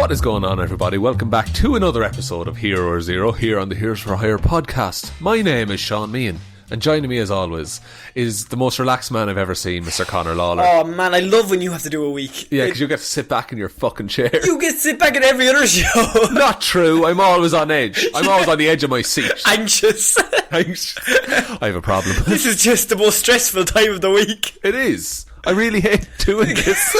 What is going on, everybody? Welcome back to another episode of Hero or Zero here on the Heroes for Hire podcast. My name is Shaun, and joining me as always is the most relaxed man I've ever seen, Mr. Conor Lawler. Oh man, I love when you have to do a week. Yeah, because you get to sit back in your fucking chair. You get to sit back in every other show. Not true, I'm always on edge. I'm always on the edge of my seat. Anxious. I have a problem. This is just the most stressful time of the week. It is. I really hate doing this.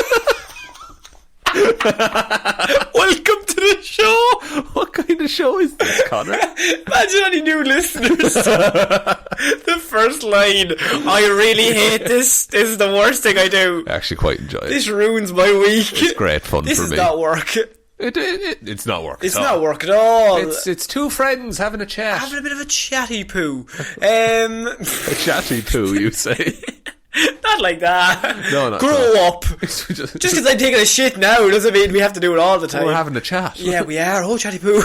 Welcome to the show. What kind of show is this, Conor? Imagine any new listeners. The first line, I really hate this. This is the worst thing I do. I actually quite enjoy it. This ruins my week. It's great fun for me. This is not work. It's not work. It's not work at all. It's two friends having a chat. Having a bit of a chatty poo. A chatty poo, you say? Not like that. No, Grow up. Just because I'm taking a shit now doesn't mean we have to do it all the time. We're having a chat. Yeah, we are. Oh, chatty poo.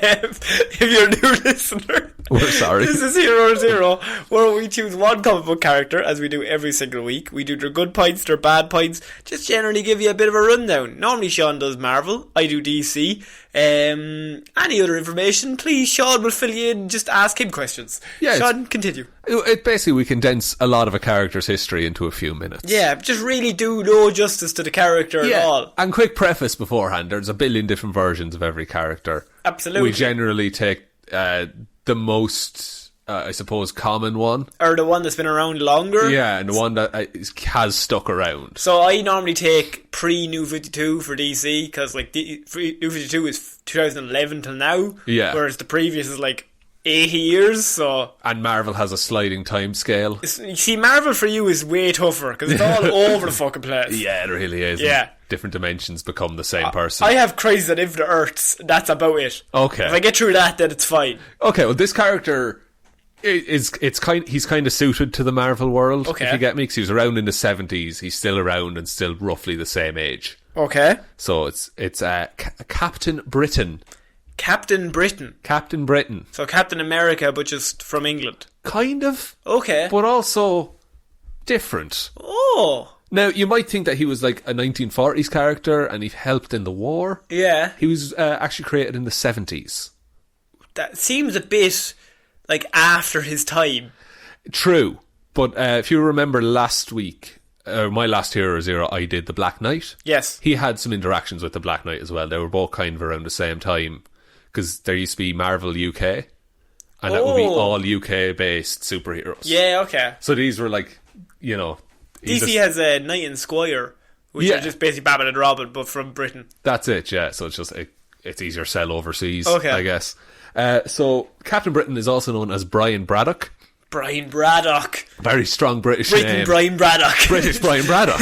If you're a new listener, we're sorry. This is Hero or Zero, where we choose one comic book character, as we do every single week. We do their good points, their bad points, just generally give you a bit of a rundown. Normally Shaun does Marvel, I do DC. Any other information, please, Shaun will fill you in. Just ask him questions. Yeah, Shaun, continue. It basically, we condense a lot of a character's history into a few minutes. Yeah, just really do no justice to the character at all. And quick preface beforehand, there's a billion different versions of every character. Absolutely. We generally take the most, I suppose, common one. Or the one that's been around longer. Yeah, and the one that has stuck around. So I normally take pre-New 52 for DC, because like New 52 is 2011 till now. Yeah. Whereas the previous is like 80 years, so... And Marvel has a sliding time scale. You see, Marvel for you is way tougher, because it's all over the fucking place. Yeah, it really is. Yeah. Different dimensions become the same person. I have Crisis on Infinite Earths, that's about it. Okay. If I get through that, then it's fine. Okay, well, this character... he's kind of suited to the Marvel world, okay. If you get me, because he was around in the 70s. He's still around and still roughly the same age. Okay. So it's Captain Britain. Captain Britain. Captain Britain. So Captain America, but just from England. Kind of. Okay. But also different. Oh. Now, you might think that he was like a 1940s character and he helped in the war. Yeah. He was actually created in the 70s. That seems a bit like after his time. True. But if you remember last week, my last Hero or Zero, I did the Black Knight. Yes. He had some interactions with the Black Knight as well. They were both kind of around the same time. Because there used to be Marvel UK. And that would be all UK based superheroes. Yeah, okay. So these were like, you know... DC has a Knight and Squire, which are just basically Batman and Robin, but from Britain. That's it, yeah. So it's just... It's easier to sell overseas, okay. I guess. So Captain Britain is also known as Brian Braddock. Brian Braddock. Very strong British name. Brian Braddock. British Brian Braddock.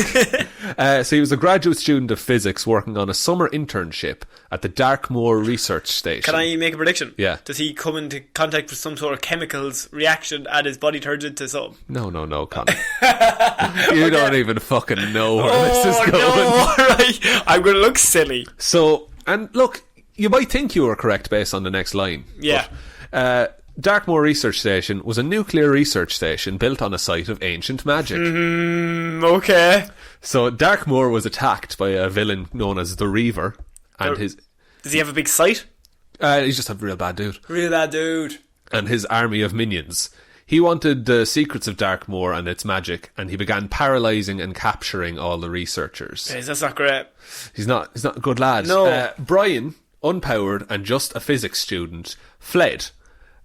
So he was a graduate student of physics working on a summer internship at the Darkmoor Research Station. Can I make a prediction? Yeah. Does he come into contact with some sort of chemicals reaction and his body turns into something? No, Conor. You don't even fucking know where this is going. No, right. I'm going to look silly. So, and look, you might think you were correct based on the next line. Yeah. But, Darkmoor Research Station was a nuclear research station built on a site of ancient magic. Okay. So Darkmoor was attacked by a villain known as the Reaver, and Does he have a big site? He's just a real bad dude. Real bad dude. And his army of minions. He wanted the secrets of Darkmoor and its magic, and he began paralysing and capturing all the researchers. Yes, that's not great. He's not a good lad. No. Brian, unpowered and just a physics student, fled.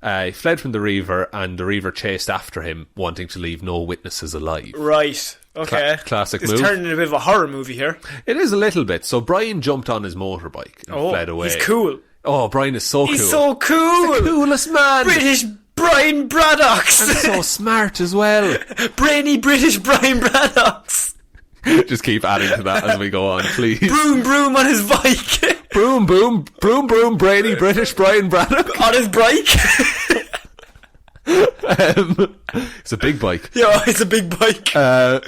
He fled from the Reaver, and the Reaver chased after him, wanting to leave no witnesses alive. Right. Okay. Classic move. It's turning into a bit of a horror movie here. It is a little bit. So Brian jumped on his motorbike and fled away. He's cool. Oh, Brian is so cool. He's so cool. He's the coolest man. British Brian Braddocks. And so smart as well. Brainy British Brian Braddocks. Just keep adding to that as we go on, please. Broom on his bike. Broom, Brady, British Brian Braddock. On his bike. It's a big bike. Yeah, it's a big bike.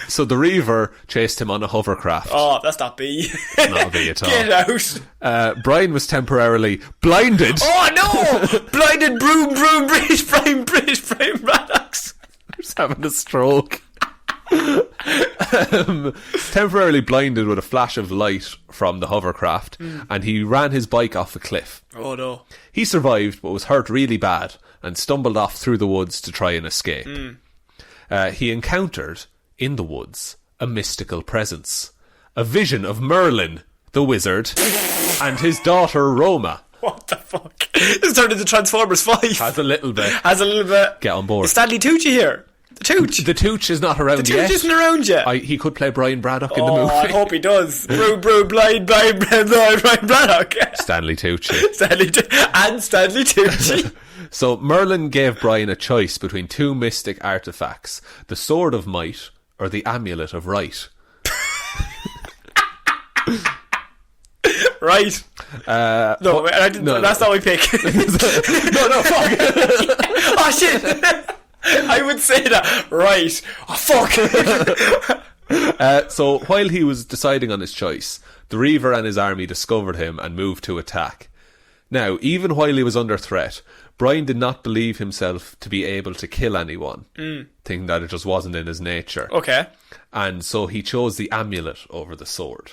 So the Reaver chased him on a hovercraft. Oh, that's not B. Not B at all. Get out. Brian was temporarily blinded. Oh no! Blinded Broom, British Brian Braddocks. He's having a stroke. temporarily blinded with a flash of light from the hovercraft, and he ran his bike off a cliff. Oh no. He survived, but was hurt really bad and stumbled off through the woods to try and escape. He encountered, in the woods, a mystical presence. A vision of Merlin, the wizard, and his daughter Roma. What the fuck? This turned into Transformers 5. Has a little bit. Get on board. Is Stanley Tucci here? The Tooch. The Tooch is not around The yet. Tooch isn't around yet. He could play Brian Braddock in the movie. I hope he does. Brian Braddock. Stanley Tucci. Stanley Tucci. So Merlin gave Brian a choice between two mystic artefacts, the Sword of Might or the Amulet of Right. Right. No, that's not my pick. no, fuck. Oh shit. I would say that. Right. Oh fuck. So while he was deciding on his choice, the Reaver and his army discovered him and moved to attack. Now, even while he was under threat, Brian did not believe himself to be able to kill anyone, thinking that it just wasn't in his nature. Okay. And so he chose the amulet over the sword.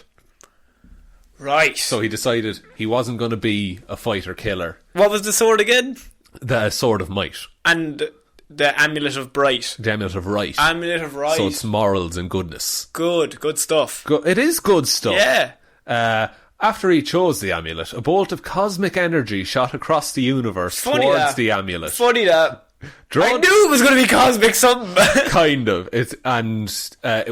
Right. So he decided he wasn't going to be a fighter-killer. What was the sword again? The Sword of Might. And the Amulet of Bright. The Amulet of Right. Amulet of Right. So it's morals and goodness. Good stuff. It is good stuff. Yeah. After he chose the amulet, a bolt of cosmic energy shot across the universe towards the amulet. Funny that. I knew it was going to be cosmic something. Kind of. It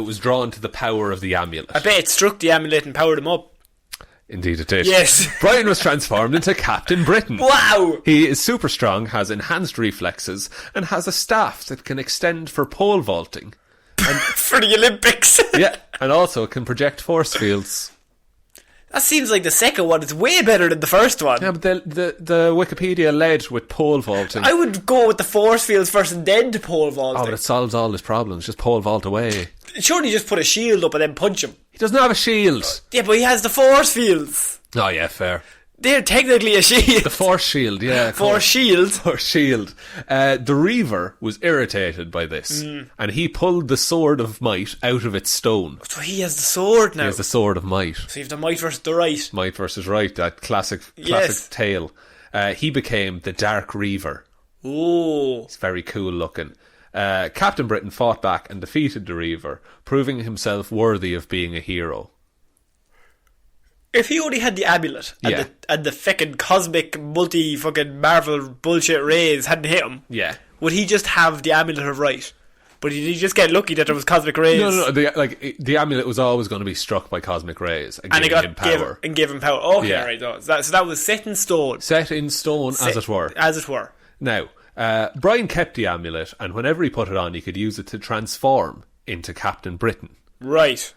was drawn to the power of the amulet. I bet it struck the amulet and powered him up. Indeed it did. Yes. Brian was transformed into Captain Britain. Wow. He is super strong, has enhanced reflexes, and has a staff that can extend for pole vaulting. For the Olympics. Yeah, and also can project force fields. That seems like the second one is way better than the first one. Yeah, but the Wikipedia led with pole vaulting. I would go with the force fields first and then to pole vaulting. Oh, but it solves all his problems. Just pole vault away. Surely just put a shield up and then punch him. He doesn't have a shield. Yeah, but he has the force fields. Oh, yeah, fair. They're technically a shield. The force shield, yeah. Force shield. Force shield. The Reaver was irritated by this, and he pulled the Sword of Might out of its stone. So he has the sword now. He has the Sword of Might. So you have the might versus the right. Might versus right, that classic tale. He became the Dark Reaver. Oh. It's very cool looking. Captain Britain fought back and defeated the Reaver, proving himself worthy of being a hero. If he only had the amulet and the fucking cosmic multi-fucking Marvel bullshit rays hadn't hit him, would he just have the amulet of right? But did he just get lucky that there was cosmic rays? No. The amulet was always going to be struck by cosmic rays and gave him power. Gave him power. Okay, right. No. So that was set in stone. Set in stone, as it were. As it were. Now, Brian kept the amulet, and whenever he put it on, he could use it to transform into Captain Britain. Right.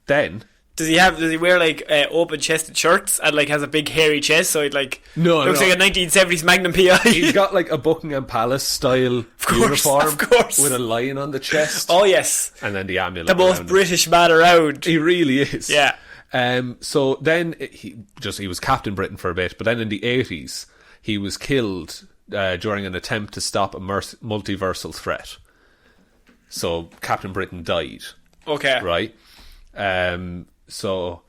Then... Does he wear like open chested shirts and like has a big hairy chest so it like looks like a 1970s Magnum PI? He's got like a Buckingham Palace style uniform of course. with a lion on the chest. Oh yes. And then the amulet. The most British man around. He really is. Yeah. So then he was Captain Britain for a bit, but then in the 80s he was killed during an attempt to stop a multiversal threat. So Captain Britain died. Okay. Right. So,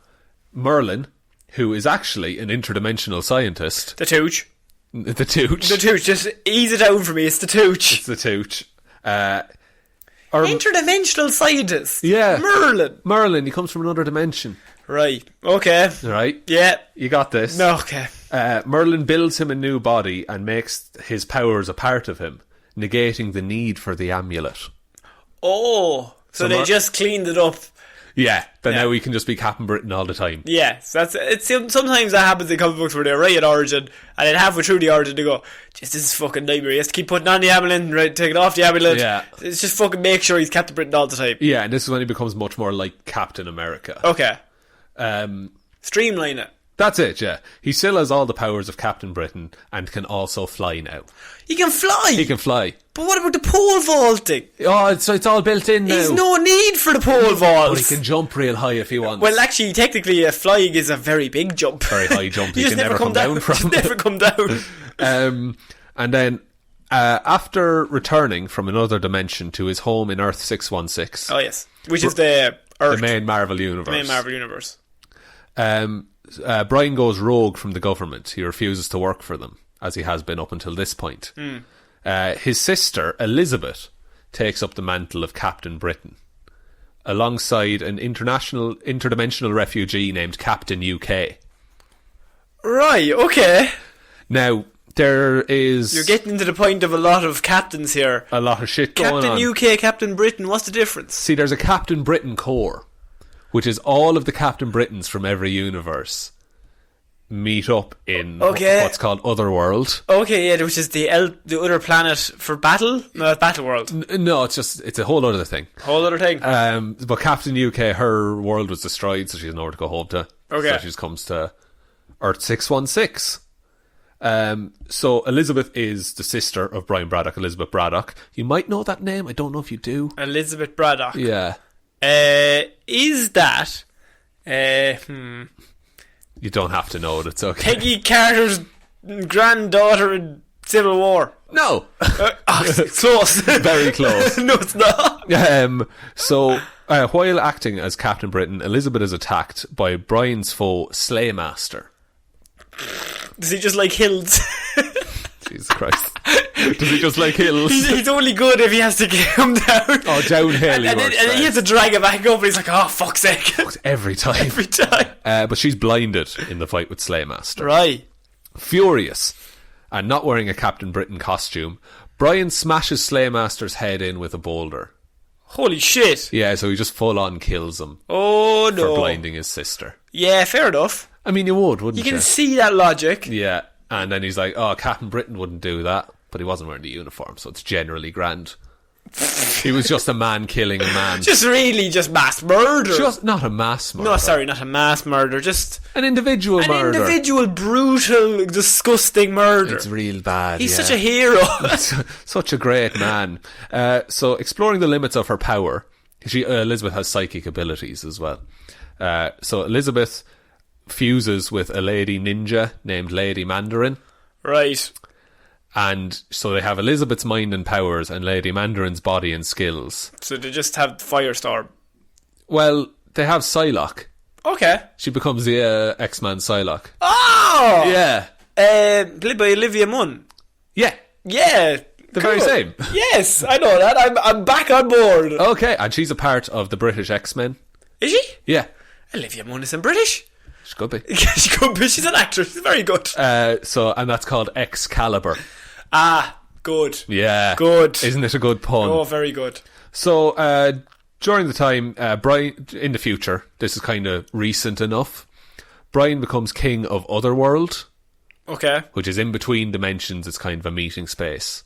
Merlin, who is actually an interdimensional scientist... The Tooch. The Tooch. The Tooch, just ease it out for me, it's the Tooch. It's the Tooch. Interdimensional scientist? Yeah. Merlin, he comes from another dimension. Right, okay. Right? Yeah. You got this. No, okay. Merlin builds him a new body and makes his powers a part of him, negating the need for the amulet. Oh, so they just cleaned it up. Yeah, now he can just be Captain Britain all the time. Yes, sometimes that happens in comic books where they're right at origin, and then halfway through the origin they go, this is fucking nightmare. He has to keep putting on the amulet and taking off the amulet. Yeah. It's just fucking make sure he's Captain Britain all the time. Yeah, and this is when he becomes much more like Captain America. Okay. Streamline it. That's it, yeah. He still has all the powers of Captain Britain and can also fly now. He can fly? He can fly. But what about the pole vaulting? Oh, so it's all built in now. There's no need for the pole vault. But he can jump real high if he wants. Well, actually, technically, flying is a very big jump. Very high jump. He can never come down from. You never come down. And then, after returning from another dimension to his home in Earth 616... Oh, yes. Which is the Earth. The main Marvel universe. Brian goes rogue from the government. He refuses to work for them, as he has been up until this point. His sister, Elizabeth, takes up the mantle of Captain Britain, alongside an interdimensional refugee named Captain UK. Right, okay. Now, there is... You're getting into the point of a lot of captains here. A lot of shit going on. Captain UK, Captain Britain, what's the difference? See, there's a Captain Britain Corps, which is all of the Captain Britons from every universe meet up in what's called Otherworld. Okay, yeah, which is the other planet for battle? No, it's Battleworld. No, it's a whole other thing. Whole other thing. But Captain UK, her world was destroyed, so she has nowhere to go home to. Okay. So she just comes to Earth 616. So Elizabeth is the sister of Brian Braddock, Elizabeth Braddock. You might know that name. I don't know if you do. Elizabeth Braddock. Yeah. Is that... You don't have to know it. It's okay. Peggy Carter's granddaughter in Civil War? No. Close. Very close. No, it's not. So, while acting as Captain Britain, Elizabeth is attacked by Brian's foe, Slaymaster. Does he just like hills? Jesus Christ. Does he just like hills? He's only good if he has to get him down. Oh, downhill and he has to drag him back up, and he's like, oh, fuck's sake. Every time. Every time. But she's blinded in the fight with Slaymaster. Right. Furious, and not wearing a Captain Britain costume, Brian smashes Slaymaster's head in with a boulder. Holy shit. Yeah, so he just full on kills him. Oh, no. For blinding his sister. Yeah, fair enough. I mean, you would, wouldn't you? You can see that logic. Yeah, and then he's like, oh, Captain Britain wouldn't do that. But he wasn't wearing the uniform, so it's generally grand. He was just a man killing a man. Just mass murder. Just not a mass murder. No, sorry, not a mass murder. Just an individual murder. An individual, brutal, disgusting murder. It's real bad. He's such a hero. Such a great man. So, exploring the limits of her power, Elizabeth has psychic abilities as well. So Elizabeth fuses with a lady ninja named Lady Mandarin. Right. And so they have Elizabeth's mind and powers and Lady Mandarin's body and skills. So they just have Firestorm. Well, they have Psylocke. Okay. She becomes the X-Man Psylocke. Oh! Yeah. Played by Olivia Munn. Yeah. Yeah. The very same. Yes, I know that. I'm back on board. Okay, and she's a part of the British X-Men. Is she? Yeah. Olivia Munn isn't British. She could be. She could be. She's an actress. She's very good. And that's called Excalibur. Ah, good. Yeah. Good. Isn't it a good pun? Oh, very good. So, during the time, Brian, in the future, this is kind of recent enough, Brian becomes king of Otherworld. Okay. Which is in between dimensions. It's kind of a meeting space.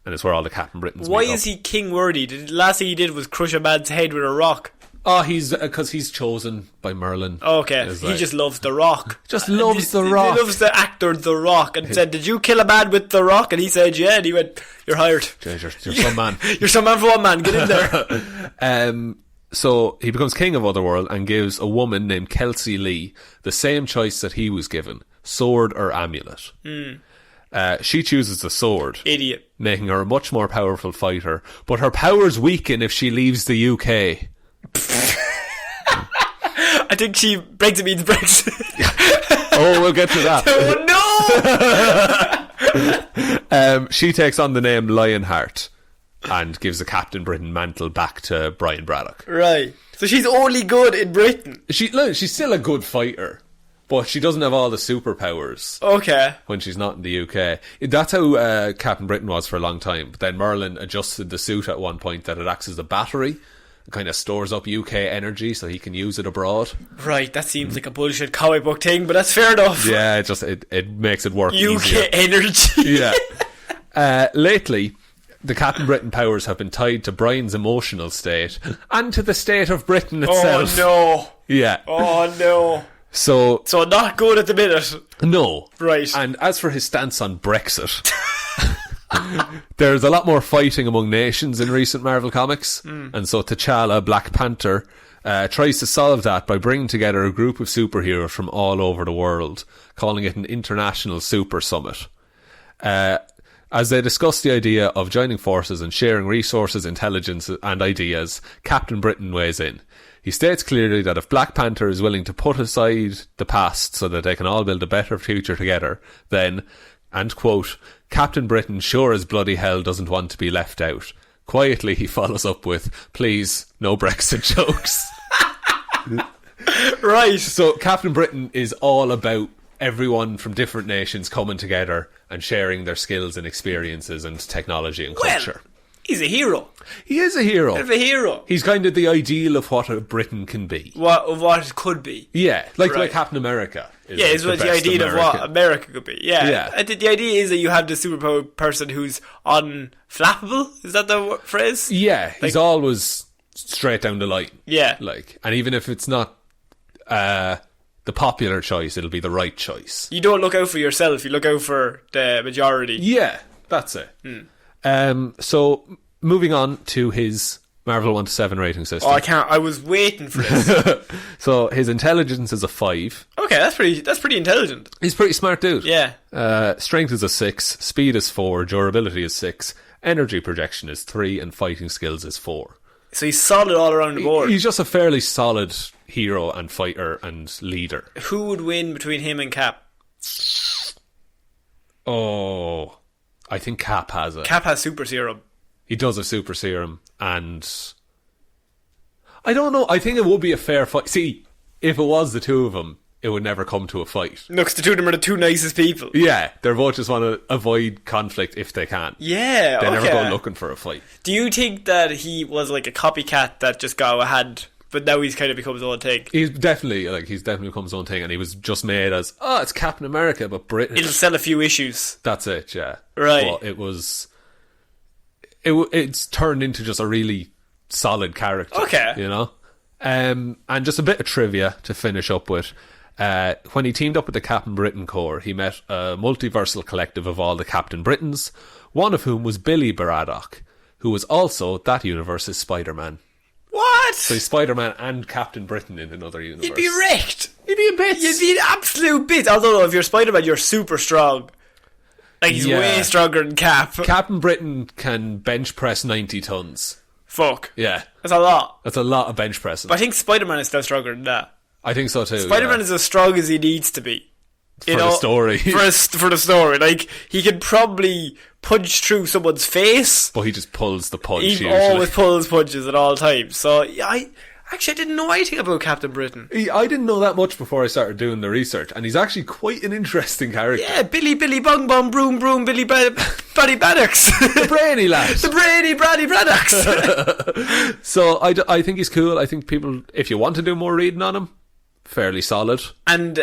And it's where all the Captain Britons Why meet up. is he king worthy? The last thing he did was crush a man's head with a rock. Oh, because he's chosen by Merlin. Okay, he just loves The Rock. Just loves The Rock. He loves the actor The Rock and said, did you kill a man with The Rock? And he said, yeah. And he went, you're hired. You're some man. You're some man for one man. Get in there. So he becomes king of Otherworld and gives a woman named Kelsey Lee the same choice that he was given, sword or amulet. She chooses the sword. Idiot. Making her a much more powerful fighter. But her powers weaken if she leaves the UK. I think she Brexit means Brexit. Oh, we'll get to that. Oh no! She takes on the name Lionheart and gives the Captain Britain mantle back to Brian Braddock. Right. So she's only good in Britain. She's still a good fighter, but she doesn't have all the superpowers. Okay. When she's not in the UK. That's how Captain Britain was for a long time. But then Merlin adjusted the suit at one point that it acts as a battery. It kind of stores up UK energy so he can use it abroad. Right, that seems like a bullshit comic book thing, but that's fair enough. Yeah, it makes it work UK easier. energy. Yeah. Lately, the Captain Britain powers have been tied to Brian's emotional state and to the state of Britain itself. Oh no. Yeah. Oh no. So not good at the minute. No. Right. And as for his stance on Brexit, there's a lot more fighting among nations in recent Marvel comics. And so T'Challa, Black Panther, tries to solve that by bringing together a group of superheroes from all over the world, calling it an international super summit. As they discuss the idea of joining forces and sharing resources, intelligence and ideas, Captain Britain weighs in. He states clearly that if Black Panther is willing to put aside the past so that they can all build a better future together, then, and quote, Captain Britain sure as bloody hell doesn't want to be left out. Quietly he follows up with, please, no Brexit jokes. Right. So Captain Britain is all about everyone from different nations coming together and sharing their skills and experiences and technology and culture. Well, he's a hero. He is a hero. Bit of a hero. He's kind of the ideal of what a Britain can be. What it could be. Yeah, like Right. Captain America. Is what the idea of what America could be. Yeah. Yeah. The idea is that you have the superpower person who's unflappable. Is that the phrase? Yeah, he's always straight down the line. Yeah. Like, and even if it's not the popular choice, it'll be the right choice. You don't look out for yourself, you look out for the majority. Yeah, that's it. So, moving on to his Marvel 1 to 7 rating system. I was waiting for this. So, his intelligence is a 5. Okay, that's pretty intelligent. He's a pretty smart dude. Yeah. Strength is a 6, speed is 4, durability is 6, energy projection is 3, and fighting skills is 4. So he's solid all around the board. He's just a fairly solid hero and fighter and leader. Who would win between him and Cap? Oh, I think Cap has it. Cap has super serum. He does have super serum, and I don't know. I think it would be a fair fight. See, if it was the two of them, it would never come to a fight. Look, the two of them are the two nicest people. Yeah, they're both just want to avoid conflict if they can. Yeah, They okay. never go looking for a fight. Do you think that he was like a copycat that just got ahead, but now he's kind of become his own thing? He's definitely become his own thing, and he was just made as, it's Captain America, but British. It'll sell a few issues. That's it, yeah. Right. But it was... It's turned into just a really solid character. Okay. You know? And just a bit of trivia to finish up with. When he teamed up with the Captain Britain Corps, he met a multiversal collective of all the Captain Britons, one of whom was Billy Braddock, who was also that universe's Spider-Man. What? So he's Spider-Man and Captain Britain in another universe. You'd be wrecked. You'd be a bit. You'd be an absolute bit. Although if you're Spider-Man, you're super strong. Like he's way stronger than Cap. Captain Britain can bench press 90 tons. Fuck. Yeah. That's a lot. That's a lot of bench pressing. But I think Spider-Man is still stronger than that. I think so too. Spider-Man is as strong as he needs to be. For the story. For the story. Like, he could probably punch through someone's face. But he just pulls the punch He usually. always pulls punches at all times. So, yeah, I didn't know anything about Captain Britain. I didn't know that much before I started doing the research, and he's actually quite an interesting character. Yeah, Billy Bong Bong Broom Broom Billy Buddy Baddocks. The brainy lad. The brainy Braddy Braddocks. So I think he's cool. I think people, if you want to do more reading on him, fairly solid. And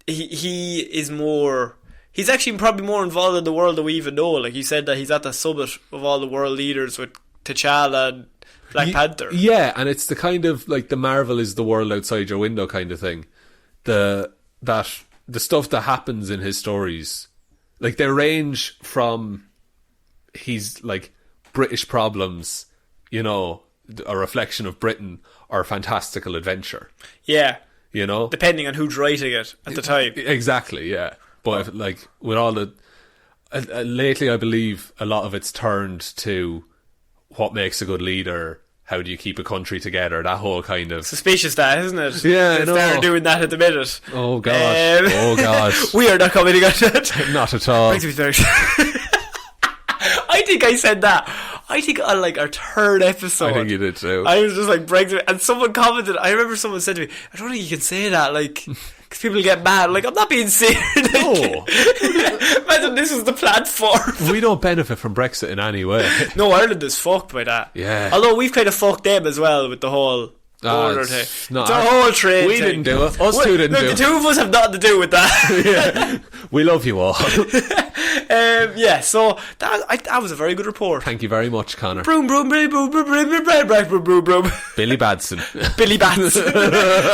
he is more... He's actually probably more involved in the world than we even know. Like, you said that he's at the summit of all the world leaders with T'Challa and Black Panther. Yeah, and it's the kind of, like, the Marvel is the world outside your window kind of thing. The stuff that happens in his stories, like, they range from he's, like, British problems, you know, a reflection of Britain, or fantastical adventure. Yeah. You know? Depending on who's writing it at the time. Exactly, yeah. But, if, like, with all the... lately, I believe a lot of it's turned to what makes a good leader, how do you keep a country together, that whole kind of... Suspicious that, isn't it? Yeah, I know. They're doing that at the minute. Oh, God. Oh, God. We are not commenting on that. Not at all. I think I said that. I think on like our third episode. I think you did too. I was just like Brexit, and someone commented. I remember someone said to me, "I don't think you can say that, like, because people get mad." Like, I'm not being serious. No. Imagine this is the platform. We don't benefit from Brexit in any way. No, Ireland is fucked by that. Yeah. Although we've kind of fucked them as well with the whole border thing. It's a whole trade We thing. didn't do it. Us two didn't do it. The two of us have nothing to do with that. Yeah. We love you all. Yeah, so that was a very good report. Thank you very much, Conor. Broom, broom, broom, broom, broom, broom, broom, broom, broom, broom, broom. Billy Badson. Billy Bats.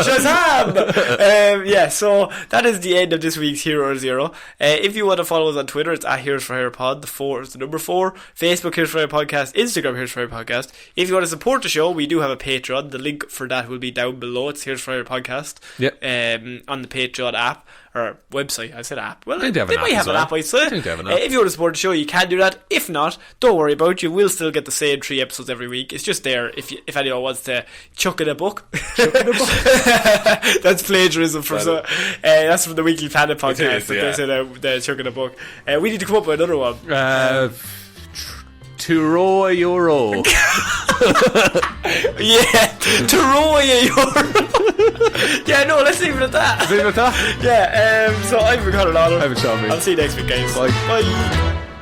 Shazam! Yeah, so that is the end of this week's Hero or Zero. If you want to follow us on Twitter, it's at Heroes for Hire Pod. The 4 is the number 4. Facebook, Heroes for Hire Podcast. Instagram, Heroes for Hire Podcast. If you want to support the show, we do have a Patreon. The link for that will be down below. It's Here's Friday Podcast. Yep. On the Patreon app or website. I said app. Well, I think they have an might app have as an well. app. I said. I think they have an app. If you want to support the show, you can do that. If not, don't worry about it. You will still get the same 3 episodes every week. It's just there if anyone wants to chuck in a book. That's plagiarism from that's from the Weekly Planet podcast. Yeah. They said they're chucking a book. We need to come up with another one. To row a euro. Yeah, to row a euro. Yeah, no, let's leave it at that. Leave it at that? Yeah, so I've been Conor. I've been Shaun. I'll see you next week, guys. Bye. Bye.